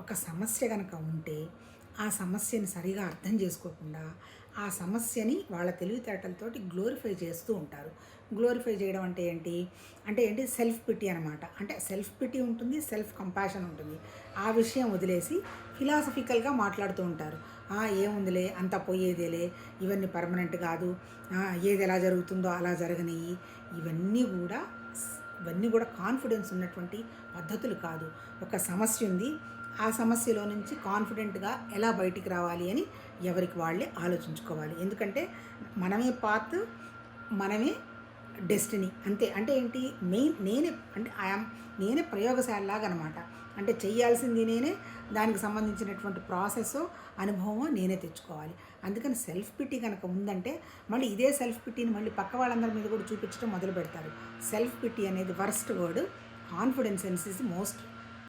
ఒక సమస్య కనుక ఉంటే ఆ సమస్యని సరిగా అర్థం చేసుకోకుండా ఆ సమస్యని వాళ్ళ తెలివితేటలతోటి గ్లోరిఫై చేస్తూ ఉంటారు. గ్లోరిఫై చేయడం అంటే ఏంటి? అంటే ఏంటి? సెల్ఫ్ పిటీ అనమాట. అంటే సెల్ఫ్ పిటీ ఉంటుంది, సెల్ఫ్ కంపాషన్ ఉంటుంది. ఆ విషయం వదిలేసి ఫిలాసఫికల్గా మాట్లాడుతూ ఉంటారు. ఏముందిలే, అంతా పోయేదేలే, ఇవన్నీ పర్మనెంట్ కాదు, ఏది ఎలా జరుగుతుందో అలా జరగనియ్యి. ఇవన్నీ కూడా ఇవన్నీ కూడా కాన్ఫిడెన్స్ ఉన్నటువంటి పద్ధతులు కాదు. ఒక సమస్య ఉంది, ఆ సమస్యలో నుంచి కాన్ఫిడెంట్గా ఎలా బయటికి రావాలి అని ఎవరికి వాళ్ళే ఆలోచించుకోవాలి. ఎందుకంటే మనమే పాత్, మనమే డెస్టినీ అంతే. అంటే ఏంటి? నేనే, అంటే నేనే ప్రయోగశాలలాగా అనమాట. అంటే చేయాల్సింది నేనే, దానికి సంబంధించినటువంటి ప్రాసెస్, అనుభవం నేనే తెచ్చుకోవాలి. అందుకని సెల్ఫ్ పిటీ కనుక ఉందంటే మళ్ళీ ఇదే సెల్ఫ్ పిటీని మళ్ళీ పక్క వాళ్ళందరి మీద కూడా చూపించడం మొదలు పెడతారు. సెల్ఫ్ పిటీ అనేది worst word. Confidence is most